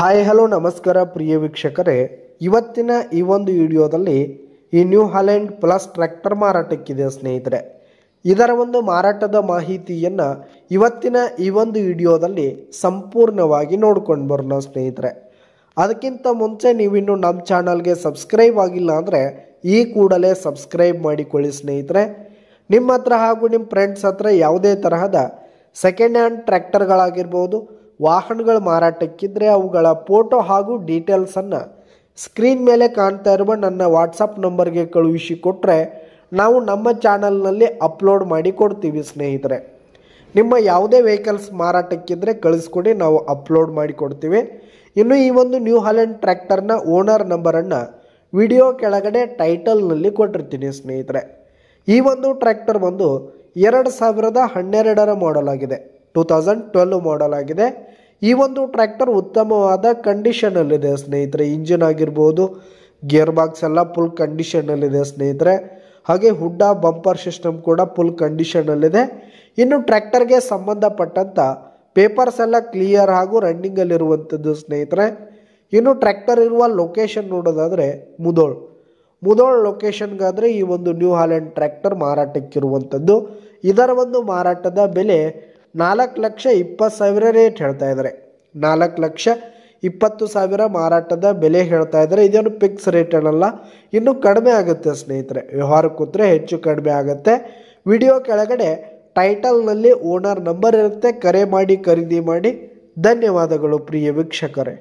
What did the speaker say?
Hi hello ನಮಸ್ಕಾರ ಪ್ರಿಯ ವೀಕ್ಷಕರೇ, ಇವತ್ತಿನ ಈ ಒಂದು ವಿಡಿಯೋದಲ್ಲಿ ಈ ನ್ಯೂ ಹಾಲೆಂಡ್ ಪ್ಲಸ್ ಟ್ರ್ಯಾಕ್ಟರ್ ಮಾರಾಟಕ್ಕಿದೆ ಸ್ನೇಹಿತರೆ. ಇದರ ಒಂದು ಮಾರಾಟದ ಮಾಹಿತಿಯನ್ನು ಇವತ್ತಿನ ಈ ಒಂದು ವಿಡಿಯೋದಲ್ಲಿ ಸಂಪೂರ್ಣವಾಗಿ ನೋಡ್ಕೊಂಡು ಬರೋಣ ಸ್ನೇಹಿತರೆ. ಅದಕ್ಕಿಂತ ಮುಂಚೆ ನೀವಿನ್ನು ನಮ್ಮ ಚಾನಲ್ಗೆ ಸಬ್ಸ್ಕ್ರೈಬ್ ಆಗಿಲ್ಲ ಅಂದರೆ ಈ ಕೂಡಲೇ ಸಬ್ಸ್ಕ್ರೈಬ್ ಮಾಡಿಕೊಳ್ಳಿ ಸ್ನೇಹಿತರೆ. ನಿಮ್ಮ ಹತ್ರ ಹಾಗೂ ನಿಮ್ಮ ಫ್ರೆಂಡ್ಸ್ ಹತ್ರ ಯಾವುದೇ ತರಹದ ಸೆಕೆಂಡ್ ಹ್ಯಾಂಡ್ ಟ್ರ್ಯಾಕ್ಟರ್ಗಳಾಗಿರ್ಬೋದು, ವಾಹನಗಳ ಮಾರಾಟಕ್ಕಿದ್ರೆ ಅವುಗಳ ಫೋಟೋ ಹಾಗೂ ಡೀಟೇಲ್ಸನ್ನು ಸ್ಕ್ರೀನ್ ಮೇಲೆ ಕಾಣ್ತಾ ಇರುವ ನನ್ನ ವಾಟ್ಸಪ್ ನಂಬರ್ಗೆ ಕಳುಹಿಸಿ ಕೊಟ್ಟರೆ ನಾವು ನಮ್ಮ ಚಾನಲ್ನಲ್ಲಿ ಅಪ್ಲೋಡ್ ಮಾಡಿ ಕೊಡ್ತೀವಿ ಸ್ನೇಹಿತರೆ. ನಿಮ್ಮ ಯಾವುದೇ ವೆಹಿಕಲ್ಸ್ ಮಾರಾಟಕ್ಕಿದ್ರೆ ಕಳಿಸ್ಕೊಡಿ, ನಾವು ಅಪ್ಲೋಡ್ ಮಾಡಿ ಕೊಡ್ತೀವಿ. ಇನ್ನು ಈ ಒಂದು ನ್ಯೂ ಹಾಲೆಂಡ್ ಟ್ರ್ಯಾಕ್ಟರ್ನ ಓನರ್ ನಂಬರನ್ನು ವಿಡಿಯೋ ಕೆಳಗಡೆ ಟೈಟಲ್ನಲ್ಲಿ ಕೊಟ್ಟಿರ್ತೀನಿ ಸ್ನೇಹಿತರೆ. ಈ ಒಂದು ಟ್ರ್ಯಾಕ್ಟರ್ ಬಂದು 2012 ಮಾಡೆಲ್ ಆಗಿದೆ, 2012 ಮಾಡೆಲ್ ಆಗಿದೆ. ಈ ಒಂದು ಟ್ರ್ಯಾಕ್ಟರ್ ಉತ್ತಮವಾದ ಕಂಡೀಷನಲ್ಲಿದೆ ಸ್ನೇಹಿತರೆ. ಇಂಜಿನ್ ಆಗಿರ್ಬೋದು, ಗೇರ್ ಬಾಕ್ಸ್ ಎಲ್ಲ ಫುಲ್ ಕಂಡೀಷನಲ್ಲಿದೆ ಸ್ನೇಹಿತರೆ. ಹಾಗೆ ಹುಡ್ಡ ಬಂಪರ್ ಸಿಸ್ಟಮ್ ಕೂಡ ಫುಲ್ ಕಂಡೀಷನಲ್ಲಿದೆ. ಇನ್ನು ಟ್ರ್ಯಾಕ್ಟರ್ಗೆ ಸಂಬಂಧಪಟ್ಟಂಥ ಪೇಪರ್ಸ್ ಎಲ್ಲ ಕ್ಲಿಯರ್ ಹಾಗೂ ರನ್ನಿಂಗಲ್ಲಿರುವಂಥದ್ದು ಸ್ನೇಹಿತರೆ. ಇನ್ನು ಟ್ರ್ಯಾಕ್ಟರ್ ಇರುವ ಲೊಕೇಶನ್ ನೋಡೋದಾದರೆ ಮುದೋಳ್ ಲೊಕೇಶನ್ಗಾದರೆ ಈ ಒಂದು ನ್ಯೂ ಹಾಲೆಂಡ್ ಟ್ರ್ಯಾಕ್ಟರ್ ಮಾರಾಟಕ್ಕಿರುವಂಥದ್ದು. ಇದರ ಒಂದು ಮಾರಾಟದ ಬೆಲೆ 4,20,000 ರೇಟ್ ಹೇಳ್ತಾ ಇದ್ದಾರೆ. 4,20,000 ಮಾರಾಟದ ಬೆಲೆ ಹೇಳ್ತಾ ಇದ್ದಾರೆ. ಇದೇನು ಫಿಕ್ಸ್ ರೇಟ್ ಏನಲ್ಲ, ಇನ್ನೂ ಕಡಿಮೆ ಆಗುತ್ತೆ ಸ್ನೇಹಿತರೆ. ವ್ಯವಹಾರ ಕೂತ್ರೆ ಹೆಚ್ಚು ಕಡಿಮೆ ಆಗುತ್ತೆ. ವಿಡಿಯೋ ಕೆಳಗಡೆ ಟೈಟಲ್ನಲ್ಲಿ ಓನರ್ ನಂಬರ್ ಇರುತ್ತೆ, ಕರೆ ಮಾಡಿ ಖರೀದಿ ಮಾಡಿ. ಧನ್ಯವಾದಗಳು ಪ್ರಿಯ ವೀಕ್ಷಕರೇ.